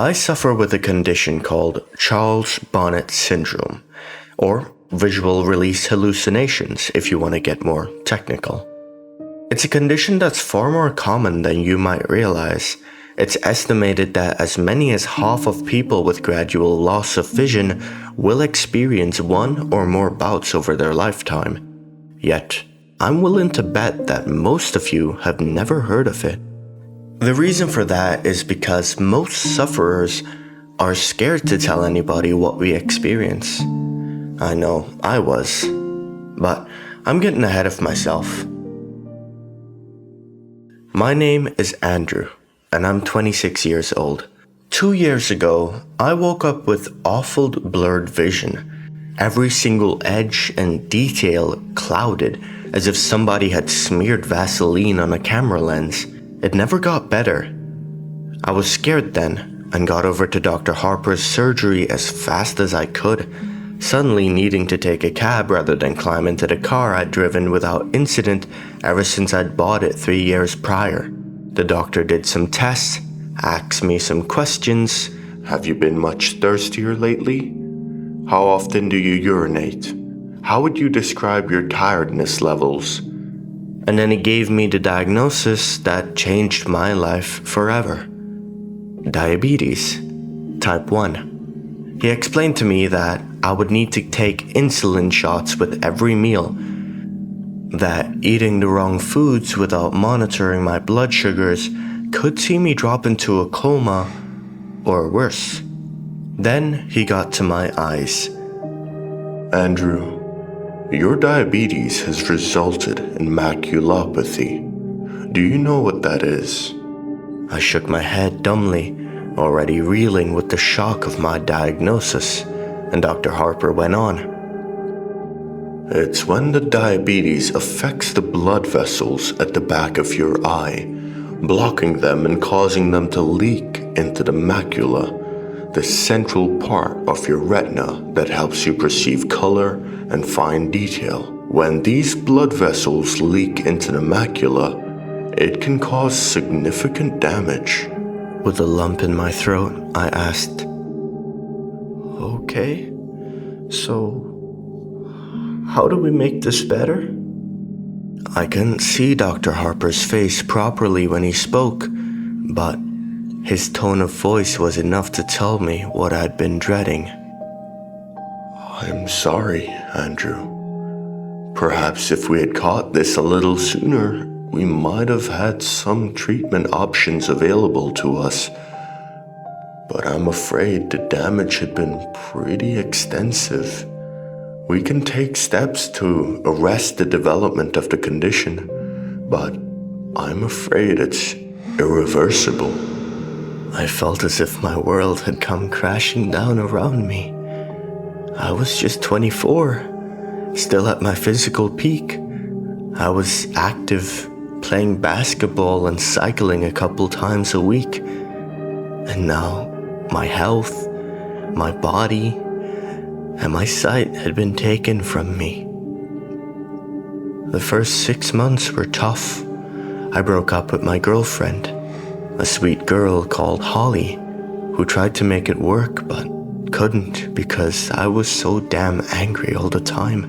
I suffer with a condition called Charles Bonnet syndrome, or visual release hallucinations if you want to get more technical. It's a condition that's far more common than you might realize. It's estimated that as many as half of people with gradual loss of vision will experience one or more bouts over their lifetime. Yet, I'm willing to bet that most of you have never heard of it. The reason for that is because most sufferers are scared to tell anybody what we experience. I know, I was, but I'm getting ahead of myself. My name is Andrew, and I'm 26 years old. 2 years ago, I woke up with awful blurred vision. Every single edge and detail clouded, as if somebody had smeared Vaseline on a camera lens. It never got better. I was scared then, and got over to Dr. Harper's surgery as fast as I could, suddenly needing to take a cab rather than climb into the car I'd driven without incident ever since I'd bought it 3 years prior. The doctor did some tests, asked me some questions. Have you been much thirstier lately? How often do you urinate? How would you describe your tiredness levels? And then he gave me the diagnosis that changed my life forever. Diabetes, type 1. He explained to me that I would need to take insulin shots with every meal, that eating the wrong foods without monitoring my blood sugars could see me drop into a coma or worse. Then he got to my eyes. Andrew, your diabetes has resulted in maculopathy. Do you know what that is? I shook my head dumbly, already reeling with the shock of my diagnosis, and Dr. Harper went on. It's when the diabetes affects the blood vessels at the back of your eye, blocking them and causing them to leak into the macula, the central part of your retina that helps you perceive color and fine detail. When these blood vessels leak into the macula, it can cause significant damage. With a lump in my throat, I asked, "Okay, so how do we make this better?" I couldn't see Dr. Harper's face properly when he spoke, but his tone of voice was enough to tell me what I'd been dreading. I'm sorry, Andrew. Perhaps if we had caught this a little sooner, we might have had some treatment options available to us. But I'm afraid the damage had been pretty extensive. We can take steps to arrest the development of the condition, but I'm afraid it's irreversible. I felt as if my world had come crashing down around me. I was just 24, still at my physical peak. I was active, playing basketball and cycling a couple times a week. And now, my health, my body, and my sight had been taken from me. The first 6 months were tough. I broke up with my girlfriend, a sweet girl called Holly, who tried to make it work but couldn't because I was so damn angry all the time.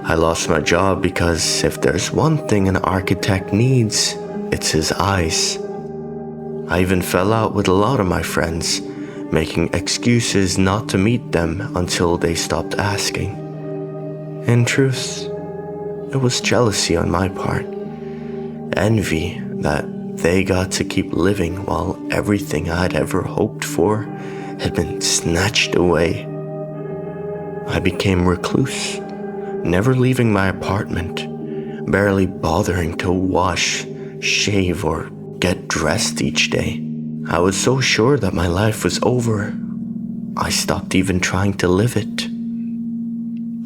I lost my job because if there's one thing an architect needs, it's his eyes. I even fell out with a lot of my friends, making excuses not to meet them until they stopped asking. In truth, it was jealousy on my part, envy that they got to keep living while everything I'd ever hoped for had been snatched away. I became recluse, never leaving my apartment, barely bothering to wash, shave, or get dressed each day. I was so sure that my life was over, I stopped even trying to live it.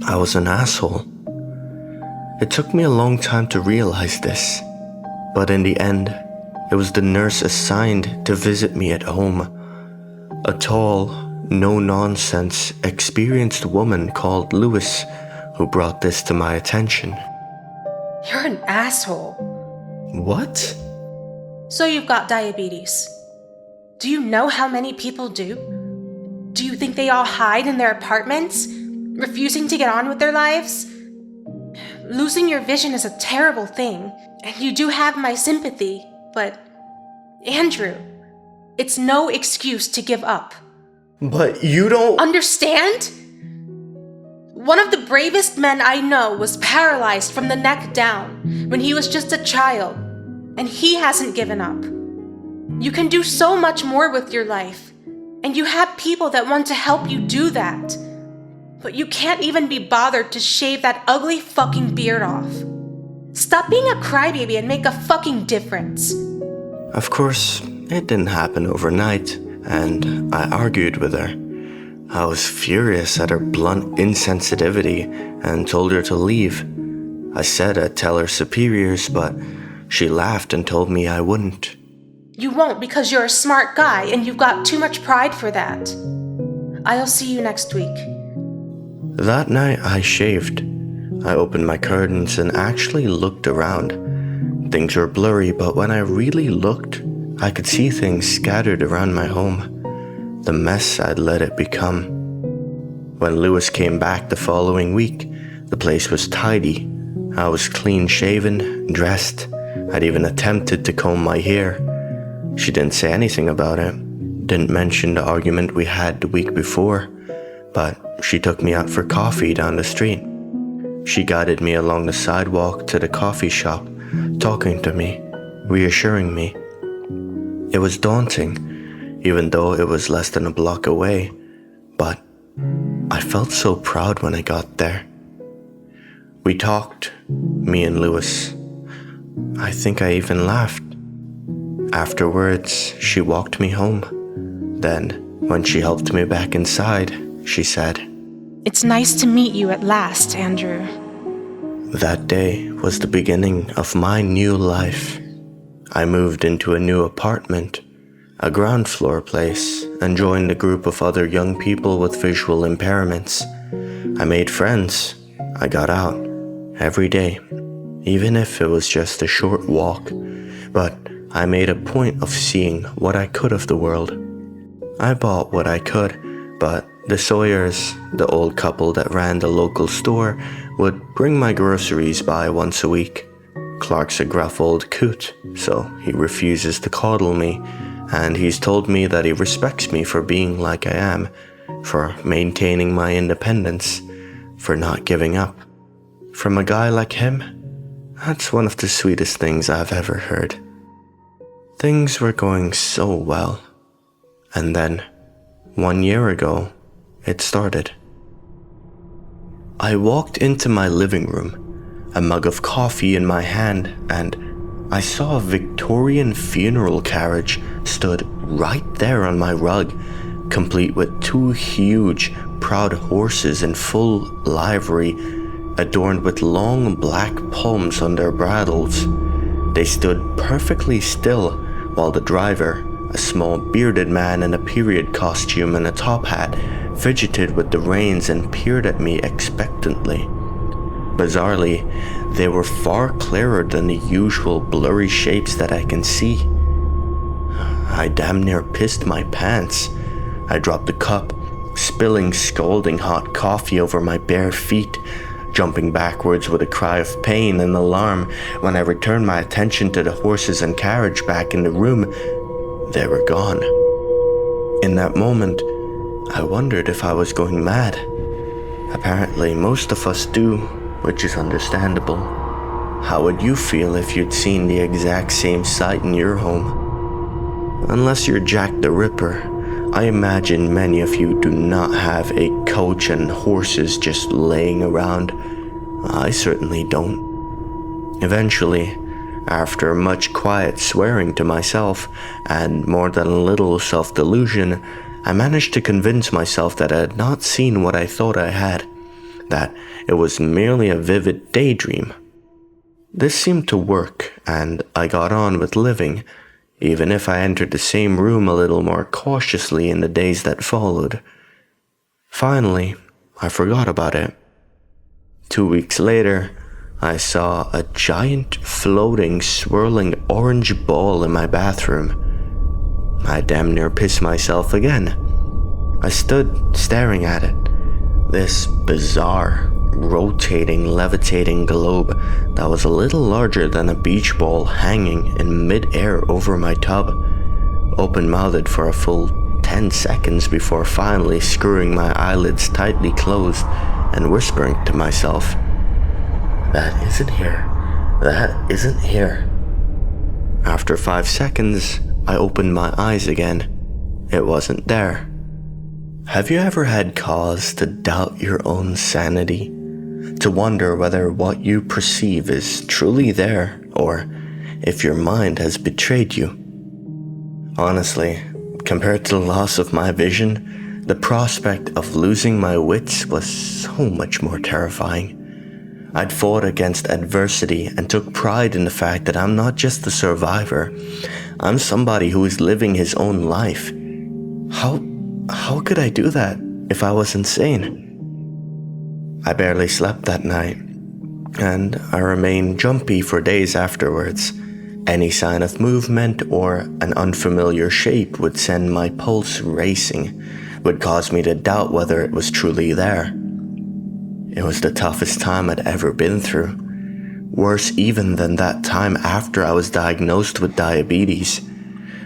I was an asshole. It took me a long time to realize this, but in the end, it was the nurse assigned to visit me at home. A tall, no-nonsense, experienced woman called LOIS who brought this to my attention. You're an asshole. What? So you've got diabetes. Do you know how many people do? Do you think they all hide in their apartments, refusing to get on with their lives? Losing your vision is a terrible thing, and you do have my sympathy, but Andrew, it's no excuse to give up. But you don't... Understand? One of the bravest men I know was paralyzed from the neck down when he was just a child, and he hasn't given up. You can do so much more with your life, and you have people that want to help you do that. But you can't even be bothered to shave that ugly fucking beard off. Stop being a crybaby and make a fucking difference. Of course, it didn't happen overnight, and I argued with her. I was furious at her blunt insensitivity and told her to leave. I said I'd tell her superiors, but she laughed and told me I wouldn't. You won't because you're a smart guy and you've got too much pride for that. I'll see you next week. That night I shaved. I opened my curtains and actually looked around. Things were blurry, but when I really looked, I could see things scattered around my home. The mess I'd let it become. When Lewis came back the following week, the place was tidy. I was clean shaven, dressed. I'd even attempted to comb my hair. She didn't say anything about it. Didn't mention the argument we had the week before. But she took me out for coffee down the street. She guided me along the sidewalk to the coffee shop, talking to me, reassuring me. It was daunting, even though it was less than a block away, but I felt so proud when I got there. We talked, me and Lewis. I think I even laughed. Afterwards, she walked me home. Then, when she helped me back inside, she said, "It's nice to meet you at last, Andrew." That day was the beginning of my new life. I moved into a new apartment, a ground floor place, and joined a group of other young people with visual impairments. I made friends. I got out every day, even if it was just a short walk, but I made a point of seeing what I could of the world. I bought what I could, but the Sawyers, the old couple that ran the local store, would bring my groceries by once a week. Clark's a gruff old coot, so he refuses to coddle me, and he's told me that he respects me for being like I am, for maintaining my independence, for not giving up. From a guy like him, that's one of the sweetest things I've ever heard. Things were going so well, and then, 1 year ago, it started. I walked into my living room, a mug of coffee in my hand, and I saw a Victorian funeral carriage stood right there on my rug, complete with 2 huge, proud horses in full livery, adorned with long black palms on their bridles. They stood perfectly still while the driver, a small bearded man in a period costume and a top hat, fidgeted with the reins and peered at me expectantly. Bizarrely, they were far clearer than the usual blurry shapes that I can see. I damn near pissed my pants. I dropped the cup, spilling scalding hot coffee over my bare feet, jumping backwards with a cry of pain and alarm when I returned my attention to the horses and carriage back in the room. They were gone. In that moment, I wondered if I was going mad. Apparently, most of us do, which is understandable. How would you feel if you'd seen the exact same sight in your home? Unless you're Jack the Ripper, I imagine many of you do not have a coach and horses just laying around. I certainly don't. Eventually, after much quiet swearing to myself and more than a little self-delusion, I managed to convince myself that I had not seen what I thought I had, that it was merely a vivid daydream. This seemed to work, and I got on with living, even if I entered the same room a little more cautiously in the days that followed. Finally, I forgot about it. 2 weeks later, I saw a giant, floating, swirling orange ball in my bathroom. I damn near pissed myself again. I stood staring at it. This bizarre, rotating, levitating globe that was a little larger than a beach ball hanging in mid-air over my tub, open-mouthed for a full 10 seconds before finally screwing my eyelids tightly closed and whispering to myself, "That isn't here. That isn't here." After 5 seconds, I opened my eyes again. It wasn't there. Have you ever had cause to doubt your own sanity? To wonder whether what you perceive is truly there, or if your mind has betrayed you? Honestly, compared to the loss of my vision, the prospect of losing my wits was so much more terrifying. I'd fought against adversity and took pride in the fact that I'm not just a survivor. I'm somebody who is living his own life. How could I do that if I was insane? I barely slept that night, and I remained jumpy for days afterwards. Any sign of movement or an unfamiliar shape would send my pulse racing, would cause me to doubt whether it was truly there. It was the toughest time I'd ever been through, worse even than that time after I was diagnosed with diabetes.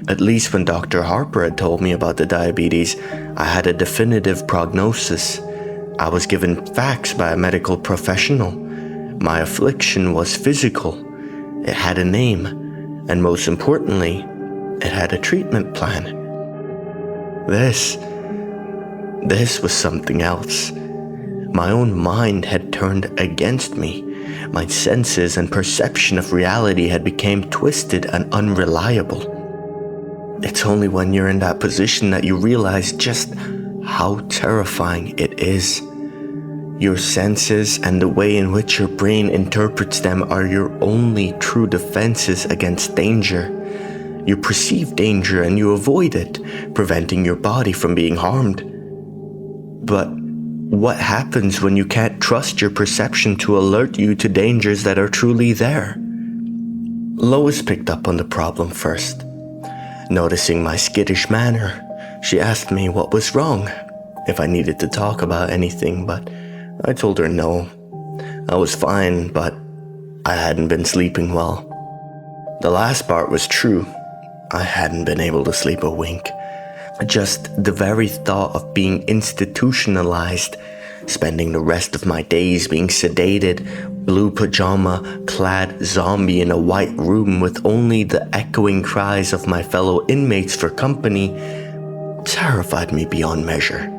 At least when Dr. Harper had told me about the diabetes, I had a definitive prognosis. I was given facts by a medical professional. My affliction was physical. It had a name, and most importantly, it had a treatment plan. This was something else. My own mind had turned against me. My senses and perception of reality had become twisted and unreliable. It's only when you're in that position that you realize just how terrifying it is. Your senses and the way in which your brain interprets them are your only true defenses against danger. You perceive danger and you avoid it, preventing your body from being harmed. But what happens when you can't trust your perception to alert you to dangers that are truly there? Lois picked up on the problem first. Noticing my skittish manner, she asked me what was wrong, if I needed to talk about anything, but I told her no. I was fine, but I hadn't been sleeping well. The last part was true. I hadn't been able to sleep a wink. Just the very thought of being institutionalized, spending the rest of my days being sedated, blue pajama-clad zombie in a white room with only the echoing cries of my fellow inmates for company, terrified me beyond measure.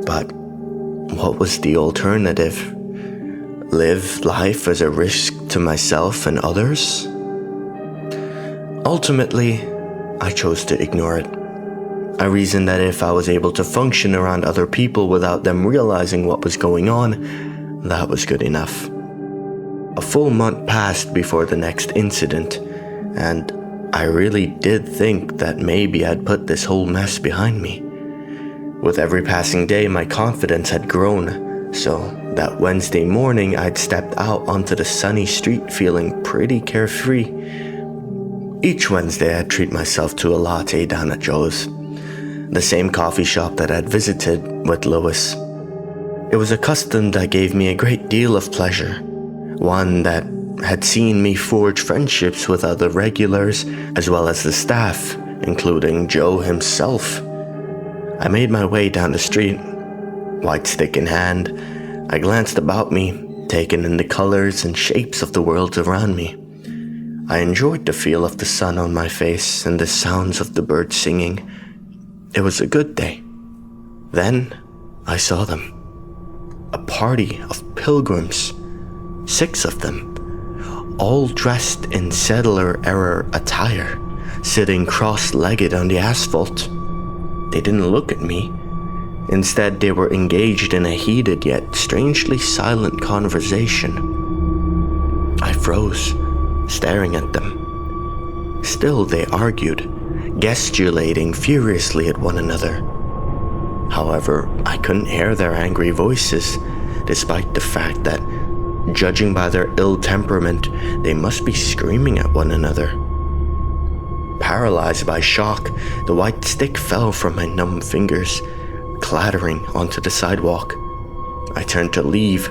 But what was the alternative? Live life as a risk to myself and others? Ultimately, I chose to ignore it. I reasoned that if I was able to function around other people without them realizing what was going on, that was good enough. A full month passed before the next incident, and I really did think that maybe I'd put this whole mess behind me. With every passing day, my confidence had grown, so that Wednesday morning I'd stepped out onto the sunny street feeling pretty carefree. Each Wednesday I'd treat myself to a latte down at Joe's, the same coffee shop that I'd visited with Lois. It was a custom that gave me a great deal of pleasure, one that had seen me forge friendships with other regulars as well as the staff, including Joe himself. I made my way down the street, white stick in hand. I glanced about me, taking in the colors and shapes of the world around me. I enjoyed the feel of the sun on my face and the sounds of the birds singing. It was a good day. Then I saw them. A party of pilgrims, 6 of them, all dressed in settler-era attire, sitting cross-legged on the asphalt. They didn't look at me. Instead, they were engaged in a heated yet strangely silent conversation. I froze, staring at them. Still, they argued, gesticulating furiously at one another. However, I couldn't hear their angry voices, despite the fact that, judging by their ill temperament, they must be screaming at one another. paralyzed by shock, the white stick fell from my numb fingers, clattering onto the sidewalk. I turned to leave,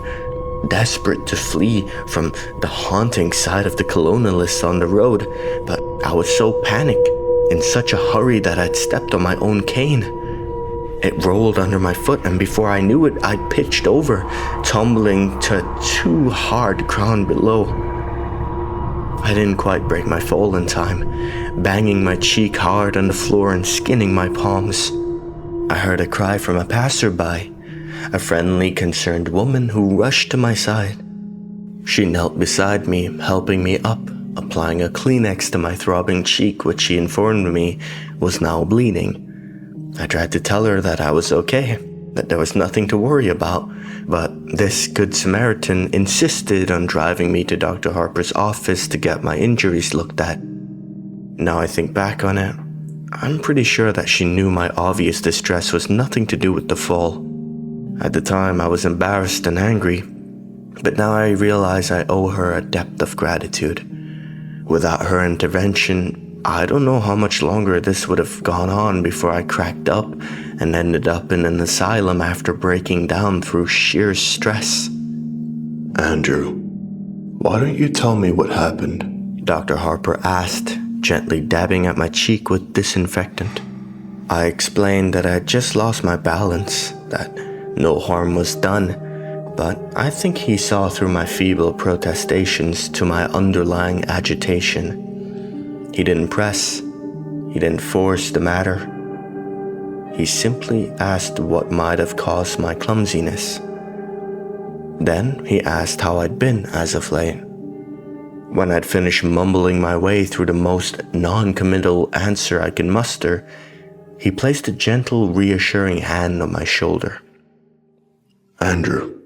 desperate to flee from the haunting sight of the colonialists on the road, but I was so panicked, in such a hurry that I'd stepped on my own cane. It rolled under my foot, and before I knew it, I'd pitched over, tumbling to a too hard ground below. I didn't quite break my fall in time, banging my cheek hard on the floor and skinning my palms. I heard a cry from a passerby, a friendly, concerned woman who rushed to my side. She knelt beside me, helping me up, applying a Kleenex to my throbbing cheek, which she informed me was now bleeding. I tried to tell her that I was okay, that there was nothing to worry about, but this Good Samaritan insisted on driving me to Dr. Harper's office to get my injuries looked at. Now I think back on it, I'm pretty sure that she knew my obvious distress was nothing to do with the fall. At the time, I was embarrassed and angry, but now I realize I owe her a depth of gratitude. Without her intervention, I don't know how much longer this would have gone on before I cracked up and ended up in an asylum after breaking down through sheer stress. Andrew, why don't you tell me what happened? Dr. Harper asked, gently dabbing at my cheek with disinfectant. I explained that I had just lost my balance, that no harm was done, but I think he saw through my feeble protestations to my underlying agitation. He didn't press, he didn't force the matter. He simply asked what might have caused my clumsiness. Then he asked how I'd been as of late. When I'd finished mumbling my way through the most non-committal answer I could muster, he placed a gentle, reassuring hand on my shoulder. Andrew,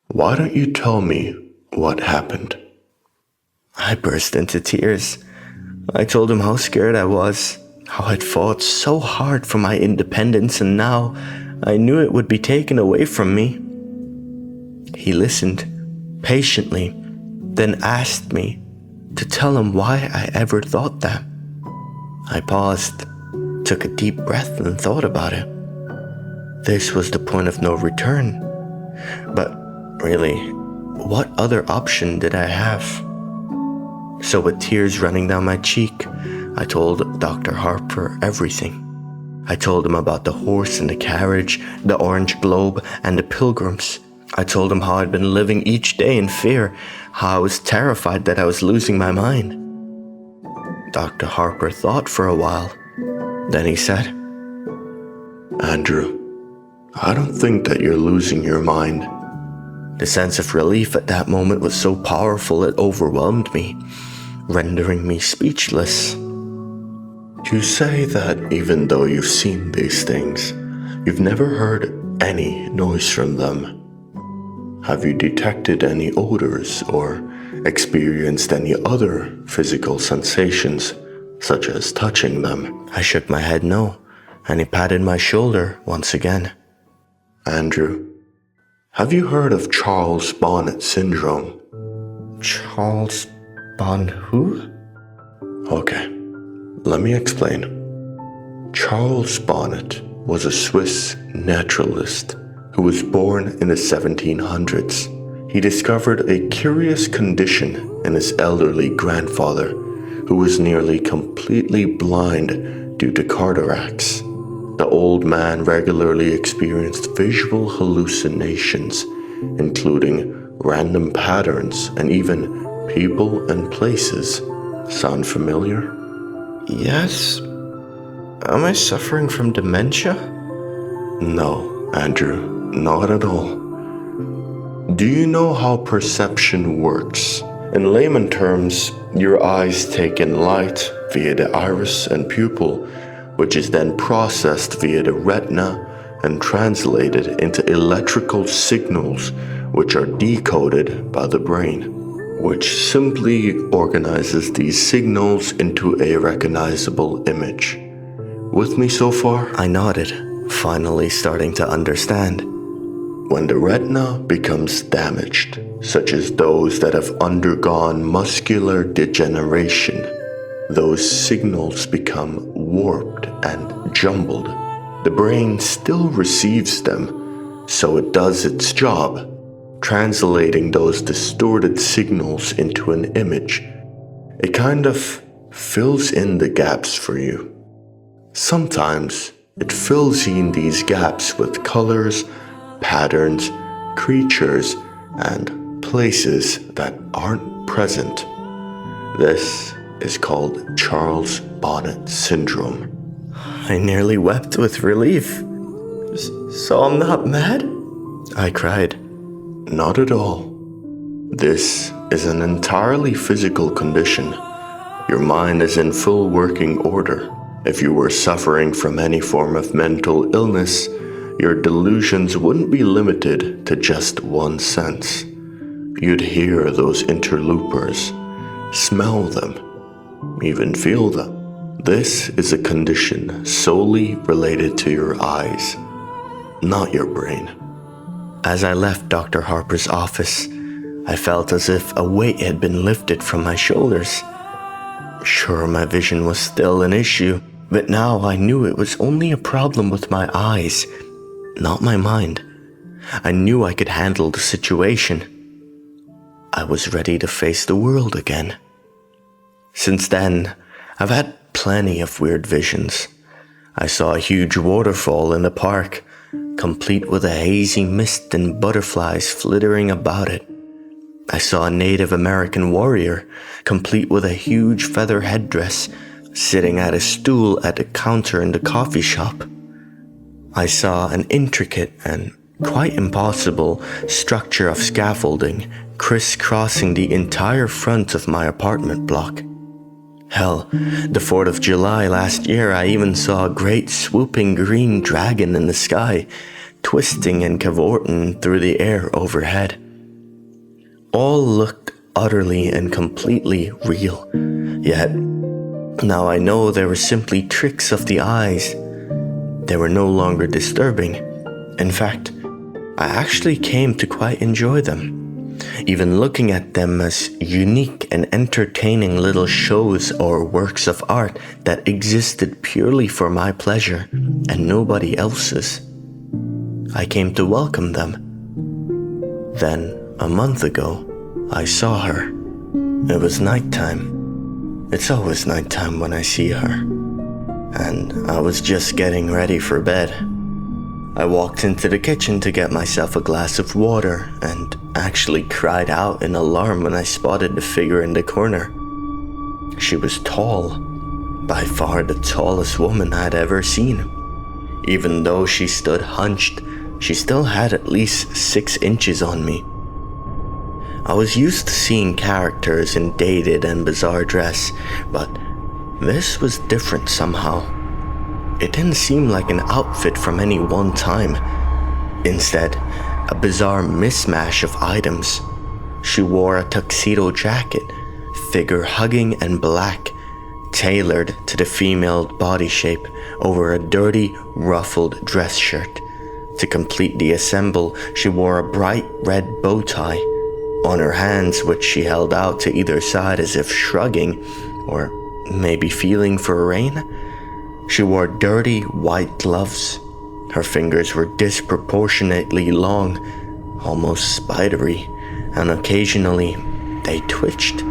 why don't you tell me what happened? I burst into tears. I told him how scared I was, how I'd fought so hard for my independence, and now I knew it would be taken away from me. He listened patiently, then asked me to tell him why I ever thought that. I paused, took a deep breath, and thought about it. This was the point of no return. But really, what other option did I have? So with tears running down my cheek, I told Dr. Harper everything. I told him about the horse and the carriage, the orange globe, and the pilgrims. I told him how I'd been living each day in fear, how I was terrified that I was losing my mind. Dr. Harper thought for a while. Then he said, Andrew, I don't think that you're losing your mind. The sense of relief at that moment was so powerful it overwhelmed me, rendering me speechless. You say that even though you've seen these things, you've never heard any noise from them. Have you detected any odors or experienced any other physical sensations, such as touching them? I shook my head no, and he patted my shoulder once again. Andrew, have you heard of Charles Bonnet syndrome? Charles Bonnet who? Okay, let me explain. Charles Bonnet was a Swiss naturalist who was born in the 1700s. He discovered a curious condition in his elderly grandfather, who was nearly completely blind due to cataracts. The old man regularly experienced visual hallucinations, including random patterns and even people and places. Sound familiar? Yes. Am I suffering from dementia? No, Andrew, not at all. Do you know how perception works? In layman terms, your eyes take in light via the iris and pupil, which is then processed via the retina and translated into electrical signals, which are decoded by the brain, which simply organizes these signals into a recognizable image. With me so far? I nodded, finally starting to understand. When the retina becomes damaged, such as those that have undergone muscular degeneration, those signals become warped and jumbled. The brain still receives them, so it does its job, translating those distorted signals into an image. It kind of fills in the gaps for you. Sometimes it fills in these gaps with colors, patterns, creatures, and places that aren't present. This is called Charles Bonnet syndrome. I nearly wept with relief. So I'm not mad? I cried. Not at all. This is an entirely physical condition. Your mind is in full working order. If you were suffering from any form of mental illness, your delusions wouldn't be limited to just one sense. You'd hear those interlopers, smell them, even feel them. This is a condition solely related to your eyes, not your brain. As I left Dr. Harper's office, I felt as if a weight had been lifted from my shoulders. Sure, my vision was still an issue, but now I knew it was only a problem with my eyes, not my mind. I knew I could handle the situation. I was ready to face the world again. Since then, I've had plenty of weird visions. I saw a huge waterfall in the park, complete with a hazy mist and butterflies flittering about it. I saw a Native American warrior, complete with a huge feather headdress, sitting at a stool at a counter in the coffee shop. I saw an intricate and quite impossible structure of scaffolding crisscrossing the entire front of my apartment block. Hell, the 4th of July last year, I even saw a great swooping green dragon in the sky, twisting and cavorting through the air overhead. All looked utterly and completely real, yet now I know they were simply tricks of the eyes. They were no longer disturbing. In fact, I actually came to quite enjoy them, even looking at them as unique and entertaining little shows or works of art that existed purely for my pleasure and nobody else's. I came to welcome them. Then, a month ago, I saw her. It was nighttime. It's always nighttime when I see her. And I was just getting ready for bed. I walked into the kitchen to get myself a glass of water and actually cried out in alarm when I spotted the figure in the corner. She was tall, by far the tallest woman I'd ever seen. Even though she stood hunched, she still had at least 6 inches on me. I was used to seeing characters in dated and bizarre dress, but this was different somehow. It didn't seem like an outfit from any one time. Instead, a bizarre mismatch of items. She wore a tuxedo jacket, figure-hugging and black, tailored to the female body shape over a dirty, ruffled dress shirt. To complete the ensemble, she wore a bright red bow tie. On her hands, which she held out to either side as if shrugging, or maybe feeling for rain, she wore dirty white gloves. Her fingers were disproportionately long, almost spidery, and occasionally they twitched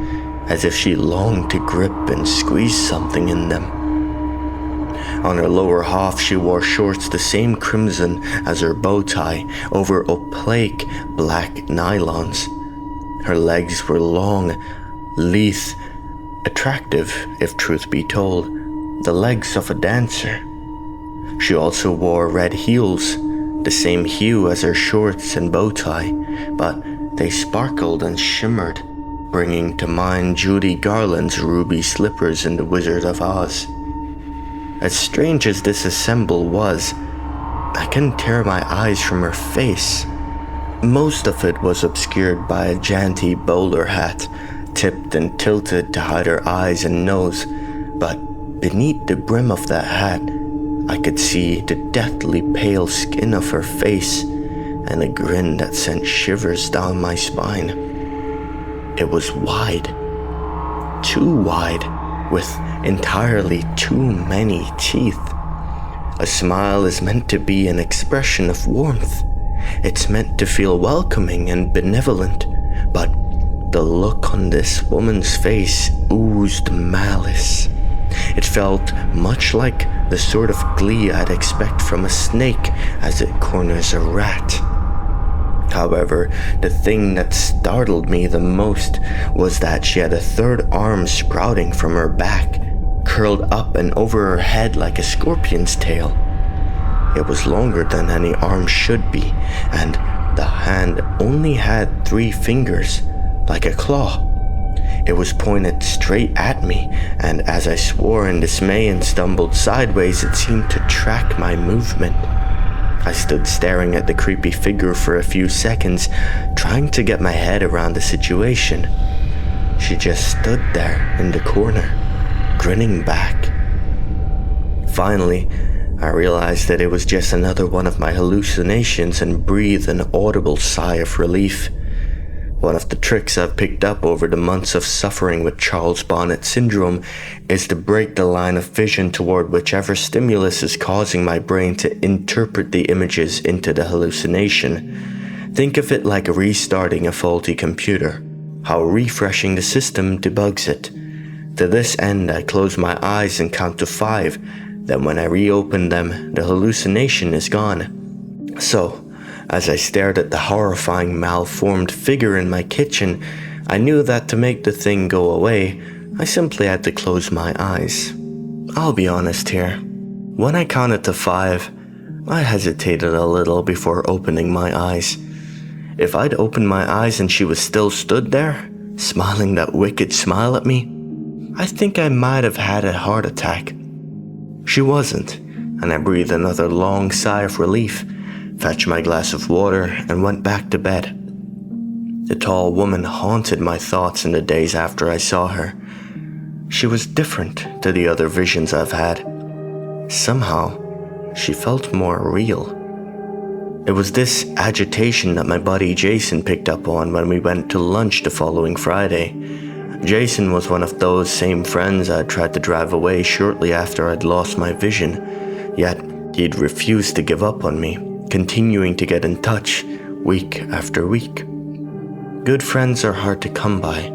as if she longed to grip and squeeze something in them. On her lower half, she wore shorts the same crimson as her bow tie over opaque black nylons. Her legs were long, lithe, attractive, if truth be told, the legs of a dancer. She also wore red heels, the same hue as her shorts and bow tie, but they sparkled and shimmered, bringing to mind Judy Garland's ruby slippers in The Wizard of Oz. As strange as this ensemble was, I couldn't tear my eyes from her face. Most of it was obscured by a jaunty bowler hat, tipped and tilted to hide her eyes and nose, but beneath the brim of that hat, I could see the deathly pale skin of her face and a grin that sent shivers down my spine. It was wide, too wide, with entirely too many teeth. A smile is meant to be an expression of warmth. It's meant to feel welcoming and benevolent, but the look on this woman's face oozed malice. It felt much like the sort of glee I'd expect from a snake as it corners a rat. However, the thing that startled me the most was that she had a third arm sprouting from her back, curled up and over her head like a scorpion's tail. It was longer than any arm should be, and the hand only had 3 fingers, like a claw. It was pointed straight at me, and as I swore in dismay and stumbled sideways, it seemed to track my movement. I stood staring at the creepy figure for a few seconds, trying to get my head around the situation. She just stood there in the corner, grinning back. Finally, I realized that it was just another one of my hallucinations and breathed an audible sigh of relief. One of the tricks I've picked up over the months of suffering with Charles Bonnet syndrome is to break the line of vision toward whichever stimulus is causing my brain to interpret the images into the hallucination. Think of it like restarting a faulty computer, how refreshing the system debugs it. To this end, I close my eyes and count to 5. Then when I reopen them, the hallucination is gone. So, as I stared at the horrifying malformed figure in my kitchen, I knew that to make the thing go away, I simply had to close my eyes. I'll be honest here. When I counted to 5, I hesitated a little before opening my eyes. If I'd opened my eyes and she was still stood there, smiling that wicked smile at me, I think I might have had a heart attack. She wasn't, and I breathed another long sigh of relief, fetched my glass of water, and went back to bed. The tall woman haunted my thoughts in the days after I saw her. She was different to the other visions I've had. Somehow, she felt more real. It was this agitation that my buddy Jason picked up on when we went to lunch the following Friday. Jason was one of those same friends I'd tried to drive away shortly after I'd lost my vision, yet he'd refused to give up on me, continuing to get in touch week after week. Good friends are hard to come by,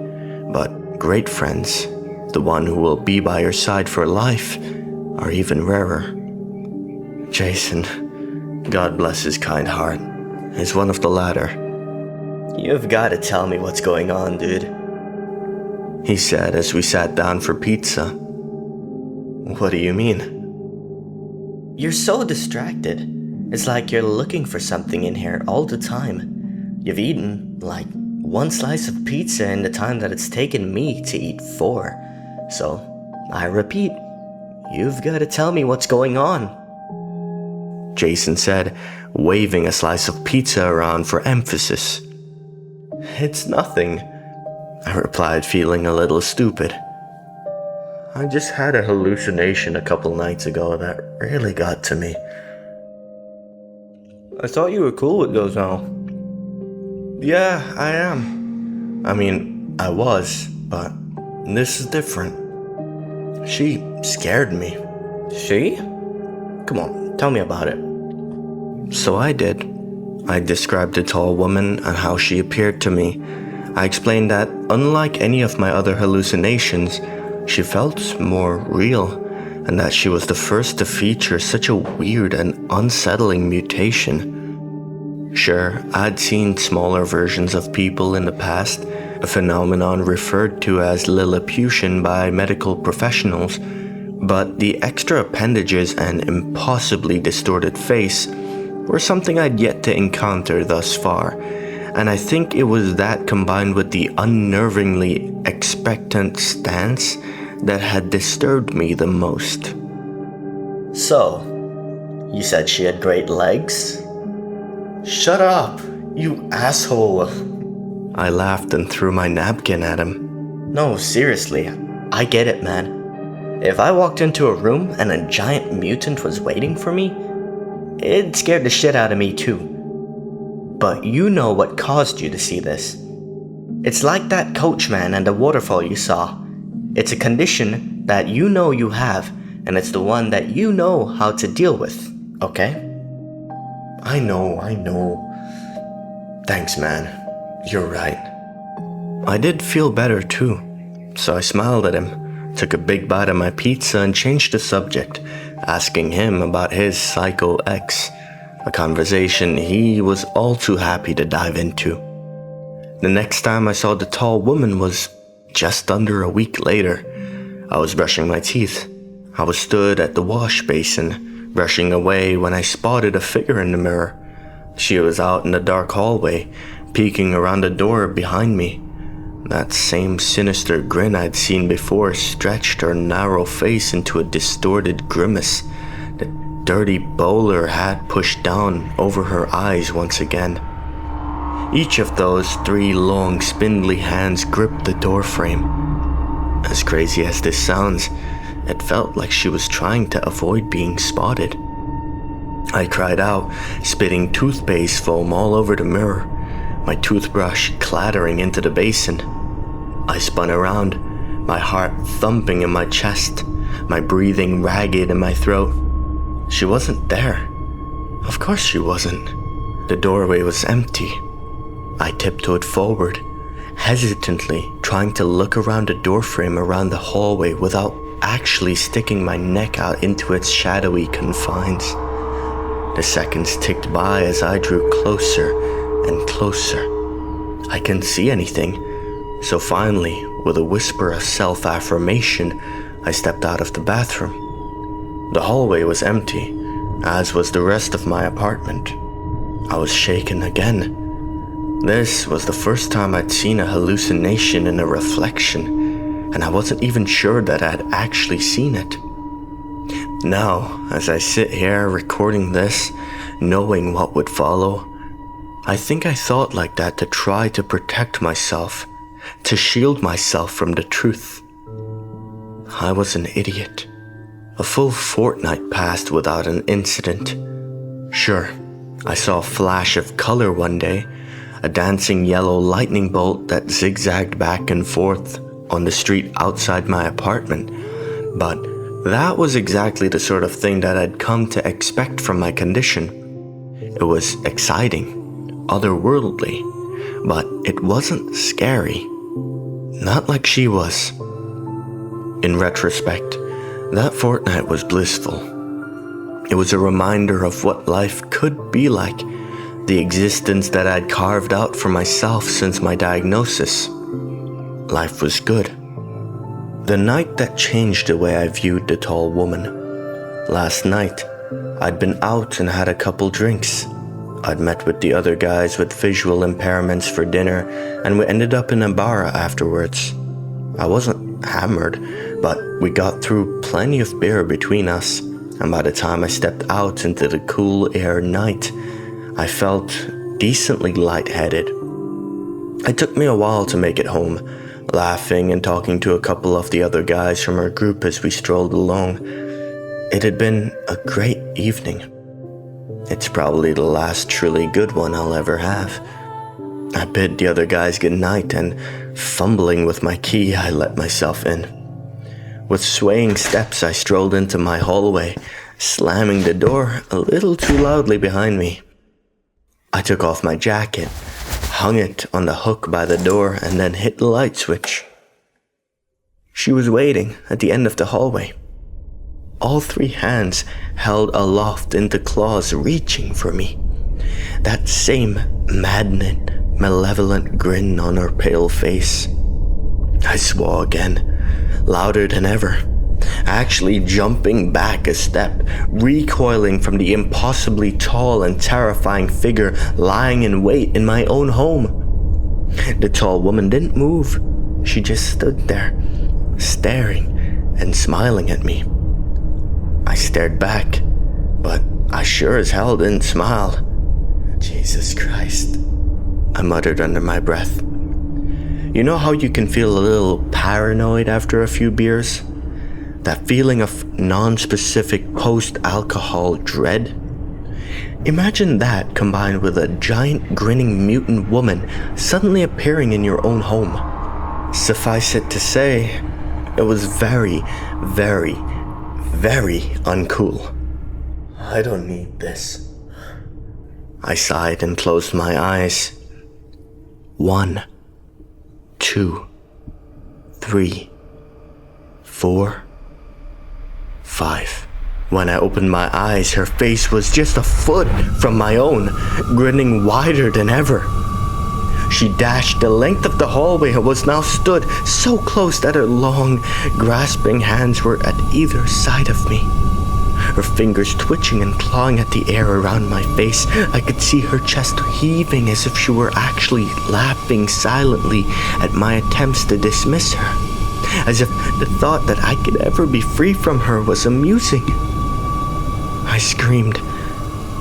but great friends, the one who will be by your side for life, are even rarer. Jason, God bless his kind heart, is one of the latter. "You've got to tell me what's going on, dude," he said as we sat down for pizza. "What do you mean?" "You're so distracted. It's like you're looking for something in here all the time. You've eaten, like, 1 slice of pizza in the time that it's taken me to eat 4. So, I repeat, you've got to tell me what's going on," Jason said, waving a slice of pizza around for emphasis. "It's nothing," I replied, feeling a little stupid. "I just had a hallucination a couple nights ago that really got to me." "I thought you were cool with those now." "Yeah, I am. I mean, I was, but this is different. She scared me." "She? Come on, tell me about it." So I did. I described the tall woman and how she appeared to me. I explained that, unlike any of my other hallucinations, she felt more real, and that she was the first to feature such a weird and unsettling mutation. Sure, I'd seen smaller versions of people in the past, a phenomenon referred to as Lilliputian by medical professionals, but the extra appendages and impossibly distorted face were something I'd yet to encounter thus far, and I think it was that combined with the unnervingly expectant stance that had disturbed me the most. "So, you said she had great legs?" "Shut up, you asshole!" I laughed and threw my napkin at him. "No, seriously, I get it, man. If I walked into a room and a giant mutant was waiting for me, it scared the shit out of me too. But you know what caused you to see this. It's like that coachman and the waterfall you saw. It's a condition that you know you have, and it's the one that you know how to deal with, okay? I know. Thanks, man. You're right. I did feel better too, so I smiled at him, took a big bite of my pizza, and changed the subject, asking him about his psycho ex, a conversation he was all too happy to dive into. The next time I saw the tall woman was just under a week later. I was brushing my teeth. I was stood at the wash basin, brushing away, when I spotted a figure in the mirror. She was out in the dark hallway, peeking around the door behind me. That same sinister grin I'd seen before stretched her narrow face into a distorted grimace, the dirty bowler hat pushed down over her eyes once again. Each of those 3 long, spindly hands gripped the doorframe. As crazy as this sounds, it felt like she was trying to avoid being spotted. I cried out, spitting toothpaste foam all over the mirror, my toothbrush clattering into the basin. I spun around, my heart thumping in my chest, my breathing ragged in my throat. She wasn't there. Of course she wasn't. The doorway was empty. I tiptoed forward, hesitantly trying to look around the doorframe around the hallway without actually sticking my neck out into its shadowy confines. The seconds ticked by as I drew closer and closer. I couldn't see anything, so finally, with a whisper of self-affirmation, I stepped out of the bathroom. The hallway was empty, as was the rest of my apartment. I was shaken again. This was the first time I'd seen a hallucination in a reflection, and I wasn't even sure that I'd actually seen it. Now, as I sit here recording this, knowing what would follow, I think I thought like that to try to protect myself, to shield myself from the truth. I was an idiot. A full fortnight passed without an incident. Sure, I saw a flash of color one day, a dancing yellow lightning bolt that zigzagged back and forth on the street outside my apartment, but that was exactly the sort of thing that I'd come to expect from my condition. It was exciting, otherworldly, but it wasn't scary. Not like she was. In retrospect, that fortnight was blissful. It was a reminder of what life could be like, the existence that I'd carved out for myself since my diagnosis. Life was good. The night that changed the way I viewed the tall woman. Last night, I'd been out and had a couple drinks. I'd met with the other guys with visual impairments for dinner, and we ended up in a bar afterwards. I wasn't hammered, but we got through plenty of beer between us, and by the time I stepped out into the cool air night, I felt decently lightheaded. It took me a while to make it home, laughing and talking to a couple of the other guys from our group as we strolled along. It had been a great evening. It's probably the last truly good one I'll ever have. I bid the other guys good night, and fumbling with my key, I let myself in. With swaying steps, I strolled into my hallway, slamming the door a little too loudly behind me. I took off my jacket, hung it on the hook by the door, and then hit the light switch. She was waiting at the end of the hallway. All 3 hands held aloft into claws reaching for me. That same maddening, malevolent grin on her pale face. I swore again, louder than ever, actually jumping back a step, recoiling from the impossibly tall and terrifying figure lying in wait in my own home. The tall woman didn't move. She just stood there, staring and smiling at me. I stared back, but I sure as hell didn't smile. Jesus Christ, I muttered under my breath. You know how you can feel a little paranoid after a few beers? That feeling of non-specific post-alcohol dread? Imagine that combined with a giant grinning mutant woman suddenly appearing in your own home. Suffice it to say, It was very, very, very uncool. I don't need this. I sighed and closed my eyes. 1, 2, 3, 4, 5. When I opened my eyes, her face was just a foot from my own, grinning wider than ever. She dashed the length of the hallway and was now stood so close that her long, grasping hands were at either side of me. Her fingers twitching and clawing at the air around my face. I could see her chest heaving as if she were actually laughing silently at my attempts to dismiss her, as if the thought that I could ever be free from her was amusing. I screamed,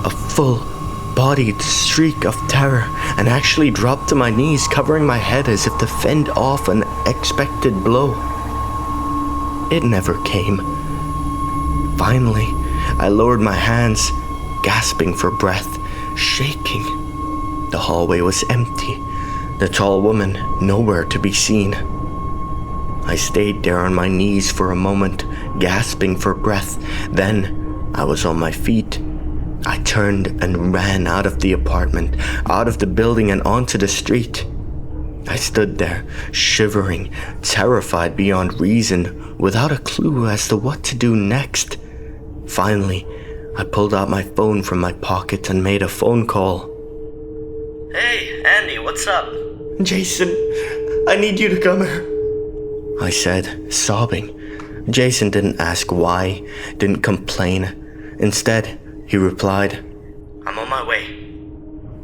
a full-bodied shriek of terror, and actually dropped to my knees, covering my head as if to fend off an expected blow. It never came. Finally, I lowered my hands, gasping for breath, shaking. The hallway was empty, the tall woman nowhere to be seen. I stayed there on my knees for a moment, gasping for breath. Then I was on my feet. I turned and ran out of the apartment, out of the building and onto the street. I stood there, shivering, terrified beyond reason, without a clue as to what to do next. Finally, I pulled out my phone from my pocket and made a phone call. Hey, Andy, what's up? Jason, I need you to come here, I said, sobbing. Jason didn't ask why, didn't complain. Instead, he replied, I'm on my way.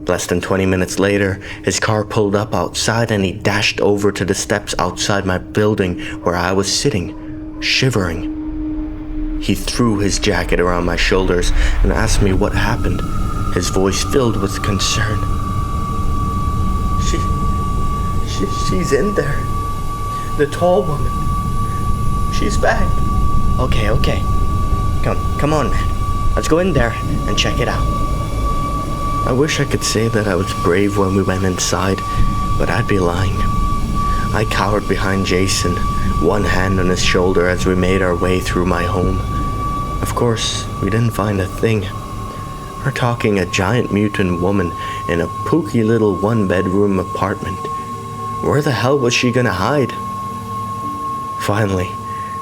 Less than 20 minutes later, his car pulled up outside and he dashed over to the steps outside my building where I was sitting, shivering. He threw his jacket around my shoulders and asked me what happened, his voice filled with concern. She's in there. The tall woman. She's back. Okay. Come on, man. Let's go in there and check it out. I wish I could say that I was brave when we went inside, but I'd be lying. I cowered behind Jason, one hand on his shoulder as we made our way through my home. Of course, we didn't find a thing. We're talking a giant mutant woman in a pooky little one-bedroom apartment. Where the hell was she gonna hide? Finally,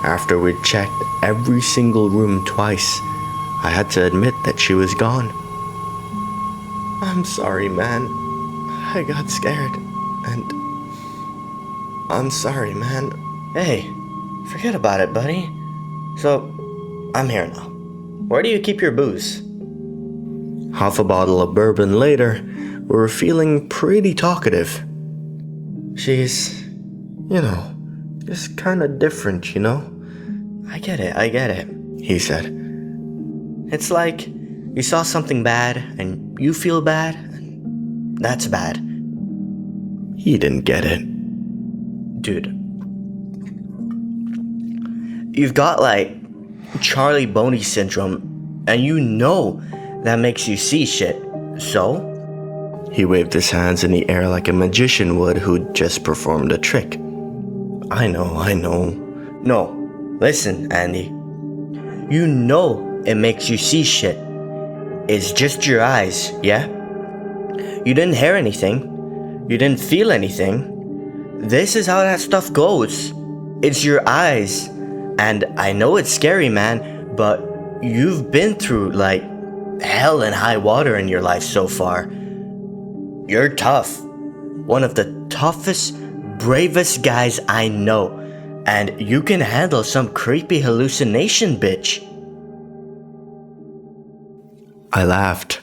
after we'd checked every single room twice, I had to admit that she was gone. I'm sorry, man. I got scared, and I'm sorry, man. Hey, forget about it, buddy. So, I'm here now. Where do you keep your booze? Half a bottle of bourbon later, we were feeling pretty talkative. She's, just kinda different, I get it, he said. It's like you saw something bad and you feel bad, and that's bad. He didn't get it. Dude. You've got Charlie Boney syndrome, and that makes you see shit. So? He waved his hands in the air like a magician would who'd just performed a trick. I know. No, listen, Andy. It makes you see shit. It's just your eyes, yeah? You didn't hear anything. You didn't feel anything. This is how that stuff goes. It's your eyes. And I know it's scary, man, but you've been through, hell and high water in your life so far. You're tough. One of the toughest, bravest guys I know. And you can handle some creepy hallucination, bitch. I laughed.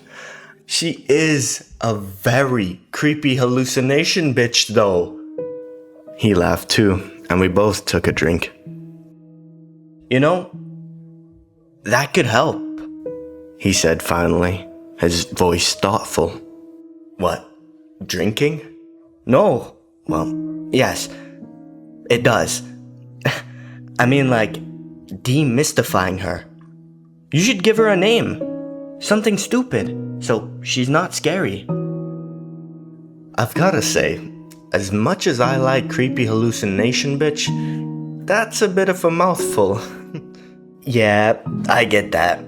She is a very creepy hallucination bitch, though. He laughed too, and we both took a drink. That could help, he said finally, his voice thoughtful. What, drinking? No, well, yes, it does. I mean, demystifying her. You should give her a name. Something stupid, so she's not scary. I've gotta say, as much as I like creepy hallucination bitch, That's a bit of a mouthful. Yeah, I get that.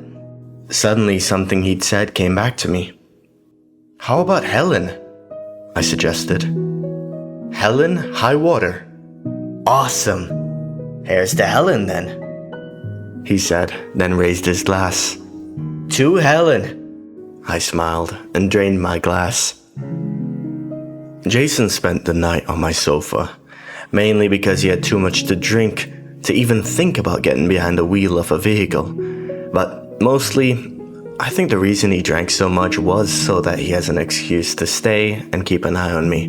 Suddenly, something he'd said came back to me. How about Helen? I suggested. Helen Highwater. Awesome. Here's to Helen then, he said, then raised his glass. To Helen, I smiled and drained my glass. Jason spent the night on my sofa, mainly because he had too much to drink to even think about getting behind the wheel of a vehicle. But mostly, I think the reason he drank so much was so that he has an excuse to stay and keep an eye on me.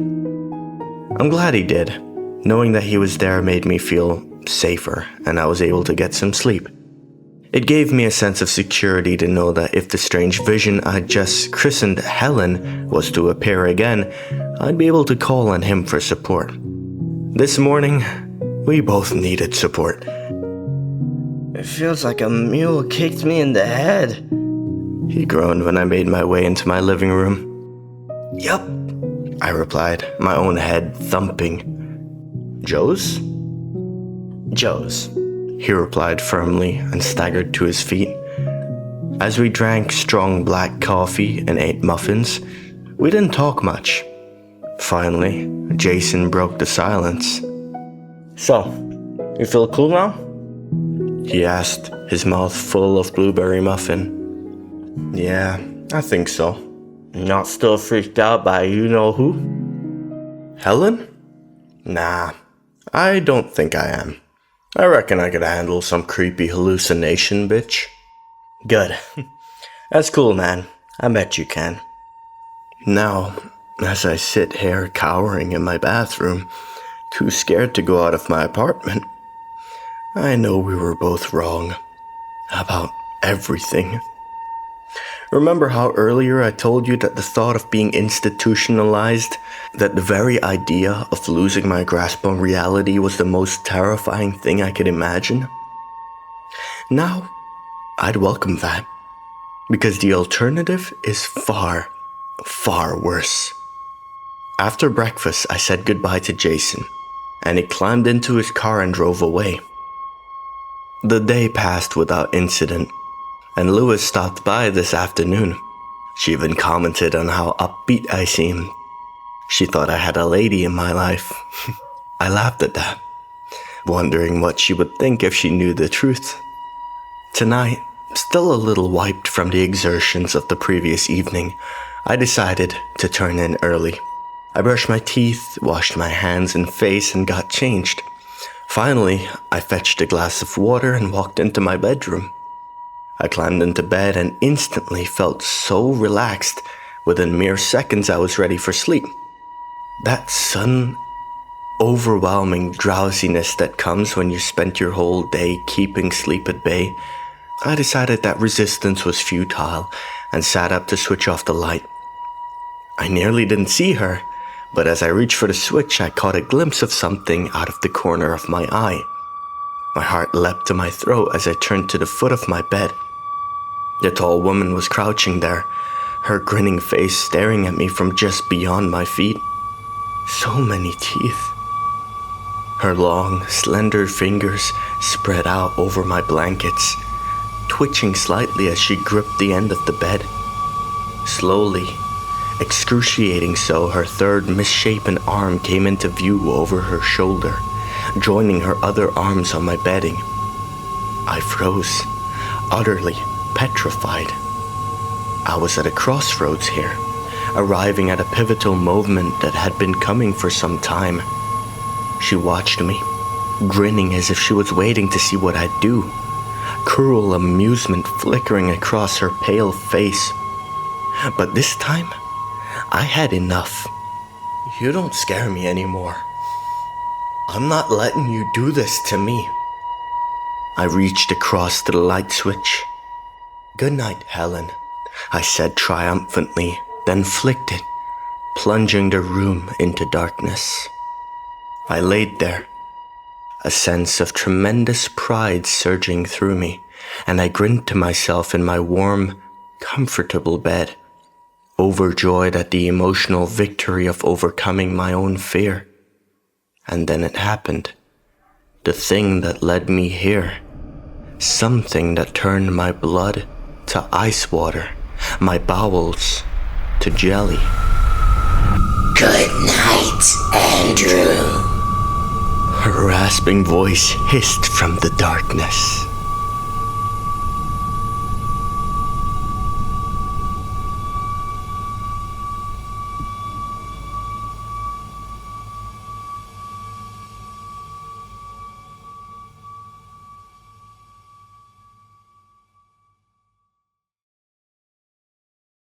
I'm glad he did. Knowing that he was there made me feel safer, and I was able to get some sleep. It gave me a sense of security to know that if the strange vision I'd just christened Helen was to appear again, I'd be able to call on him for support. This morning, we both needed support. It feels like a mule kicked me in the head, he groaned when I made my way into my living room. Yup, I replied, my own head thumping. Joe's? Joe's, he replied firmly and staggered to his feet. As we drank strong black coffee and ate muffins, we didn't talk much. Finally, Jason broke the silence. So, you feel cool now? He asked, his mouth full of blueberry muffin. Yeah, I think so. Not still freaked out by you-know-who? Helen? Nah, I don't think I am. I reckon I could handle some creepy hallucination, bitch. Good. That's cool, man. I bet you can. Now, as I sit here cowering in my bathroom, too scared to go out of my apartment, I know we were both wrong about everything. Remember how earlier I told you that the thought of being institutionalized, that the very idea of losing my grasp on reality was the most terrifying thing I could imagine? Now, I'd welcome that, because the alternative is far, far worse. After breakfast, I said goodbye to Jason, and he climbed into his car and drove away. The day passed without incident, and LOIS stopped by this afternoon. She even commented on how upbeat I seemed. She thought I had a lady in my life. I laughed at that, wondering what she would think if she knew the truth. Tonight, still a little wiped from the exertions of the previous evening, I decided to turn in early. I brushed my teeth, washed my hands and face, and got changed. Finally, I fetched a glass of water and walked into my bedroom. I climbed into bed and instantly felt so relaxed. Within mere seconds, I was ready for sleep. That sudden, overwhelming drowsiness that comes when you spent your whole day keeping sleep at bay, I decided that resistance was futile and sat up to switch off the light. I nearly didn't see her, but as I reached for the switch, I caught a glimpse of something out of the corner of my eye. My heart leapt to my throat as I turned to the foot of my bed. The tall woman was crouching there, her grinning face staring at me from just beyond my feet. So many teeth. Her long, slender fingers spread out over my blankets, twitching slightly as she gripped the end of the bed. Slowly, excruciating so, her third misshapen arm came into view over her shoulder, joining her other arms on my bedding. I froze, utterly petrified. I was at a crossroads here, arriving at a pivotal moment that had been coming for some time. She watched me, grinning as if she was waiting to see what I'd do, cruel amusement flickering across her pale face. But this time, I had enough. You don't scare me anymore. I'm not letting you do this to me. I reached across to the light switch. Good night, Helen, I said triumphantly, then flicked it, plunging the room into darkness. I laid there, a sense of tremendous pride surging through me, and I grinned to myself in my warm, comfortable bed, overjoyed at the emotional victory of overcoming my own fear. And then it happened. The thing that led me here. Something that turned my blood to ice water, my bowels to jelly. Good night, Andrew. Her rasping voice hissed from the darkness.